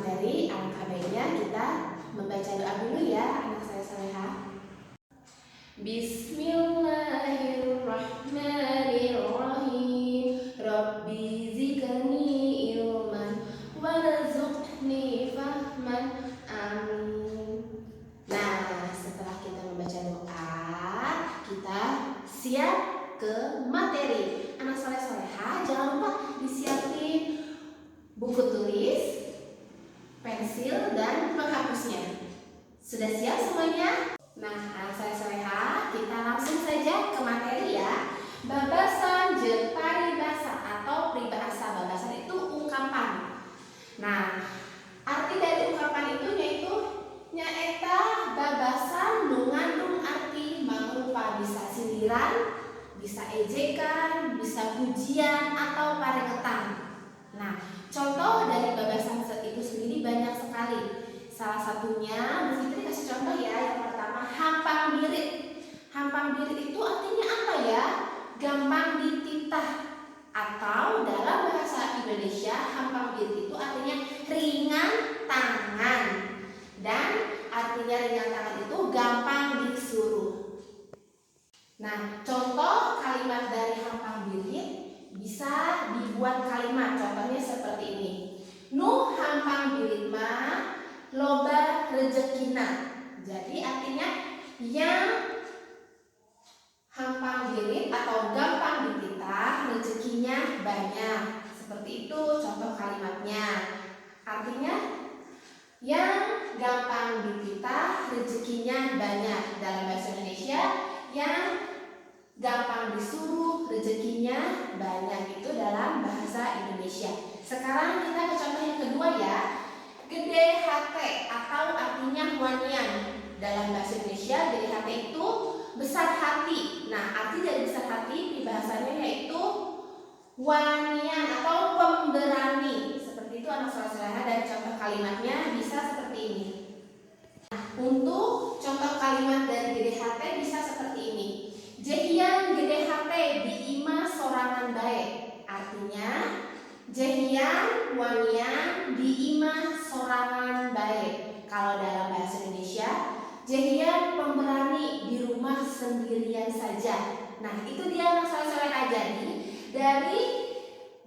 materi, alangkah baiknya kita membaca doa dulu ya anak saya soleha. Bismillahirrahmanirrahim. Rabbi zidni ilman warzuqni fahman. Amin. Nah, setelah kita membaca doa, kita siap ke materi. Anak soleh-soleha, jangan lupa disiapin buku tulis, pensil, dan penghapusnya. Sudah siap semuanya? Nah, anak soleh-soleha, kita langsung saja ke materi ya. Babasan jeung paribasa atau peribahasa. Babasan itu ungkapan. Nah, arti dari ungkapan itu yaitu nyaeta babasan nu ngandung arti mangrupa bisa sindiran, bisa ejekan, bisa pujian atau parengetan. Nah, contoh dari babasan itu sendiri banyak sekali. Salah satunya, Bu Fitri kasih contoh ya. Yang pertama, hampang birit. Hampang birit itu artinya apa ya? Gampang dititah. Atau dalam bahasa Indonesia, hampang birit itu artinya ringan tangan. Dan artinya ringan tangan itu gampang disuruh. Nah, contoh kalimat dari hampang birit bisa dibuat kalimat. Contohnya seperti ini. Nu hampang birit mah loba rezekina. Jadi artinya yang hampang birit atau gampang dititah rezekinya banyak. Seperti itu contoh kalimatnya. Artinya yang gampang dititah rezekinya banyak. Dalam bahasa Indonesia, yang gampang disuruh rezekinya banyak. Itu dalam bahasa Indonesia. Sekarang kita ke contoh yang kedua ya. Gede hate atau artinya wanian. Dalam bahasa Indonesia, gede hate itu besar hati. Nah, arti dari besar hati bahasanya yaitu wanian atau pemberani. Seperti itu anak soleh-soleha, dan contoh kalimatnya bisa seperti ini. Nah, untuk contoh kalimat dari gede hate bisa seperti ini. Jehian gede hate di imah sorangan bae. Artinya jehian wanian di imah sorangan bae. Kalau dalam bahasa Indonesia, jehian pemberani di rumah sendirian saja. Nah, itu dia anak soleh-soleha. Jadi dari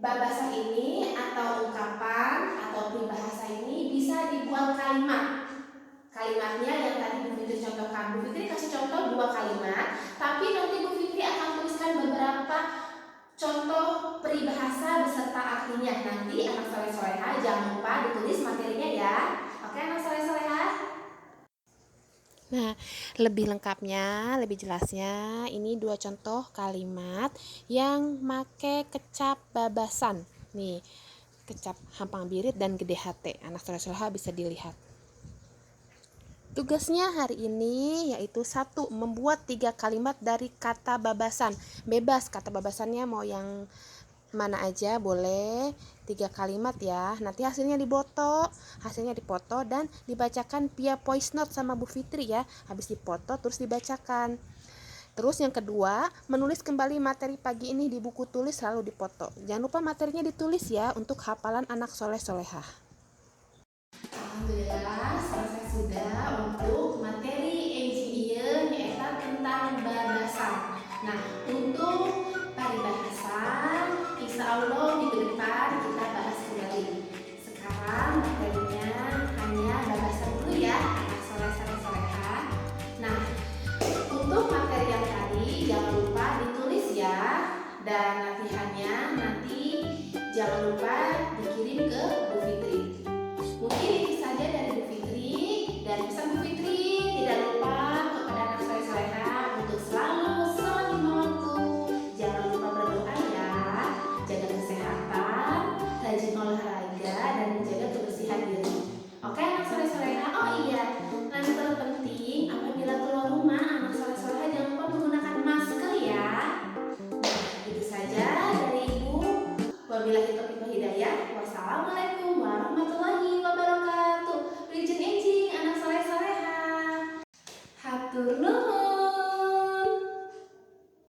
babasan ini atau ungkapan atau peribahasa ini bisa dibuat kalimat. Kalimatnya yang tadi Bu Fitri contohkan. Bu Fitri kasih contoh 2 kalimat, tapi nanti Bu Fitri akan tuliskan beberapa contoh peribahasa beserta artinya. Nanti anak soleh-soleha jangan lupa ditulis materinya ya. Oke anak soleh-soleha? Nah, lebih lengkapnya, lebih jelasnya, ini 2 contoh kalimat yang make kecap babasan. Nih, kecap hampang birit dan gede hate. Anak soleh-soleha bisa dilihat. Tugasnya hari ini yaitu 1. Membuat 3 kalimat dari kata babasan. Bebas kata babasannya mau yang mana aja boleh. 3 kalimat ya. Nanti hasilnya dipoto dan dibacakan via voice note sama Bu Fitri ya. Habis dipoto terus dibacakan. Terus yang kedua, menulis kembali materi pagi ini di buku tulis lalu dipoto. Jangan lupa materinya ditulis ya untuk hafalan anak soleh-soleha. Alhamdulillah selesai sudah untuk materi enjieun yaitu tentang babasan. Nah, untuk paribahasan insya Allah minggu depan kita bahas kembali. Sekarang materinya hanya babasan dulu ya anak soleh-soleha. Nah, untuk materi yang tadi jangan lupa ditulis ya, dan latihannya nanti jangan lupa dikirim ke Bu Fitri. Mungkin itu saja dari Bu Fitri, dan pesan Bu Fitri tidak lupa kepada anak soleh-soleha untuk selalu sholat lima waktu. Jangan lupa berdoa ya, jaga kesehatan, rajin olahraga, dan menjaga kebersihan diri. Oke anak soleh-soleha. Oh iya, dan terpenting apabila keluar rumah anak soleh-soleha jangan lupa menggunakan masker ya. Nah, itu saja dari Ibu. Wabillahi taufiq wal hidayah. Wassalamualaikum.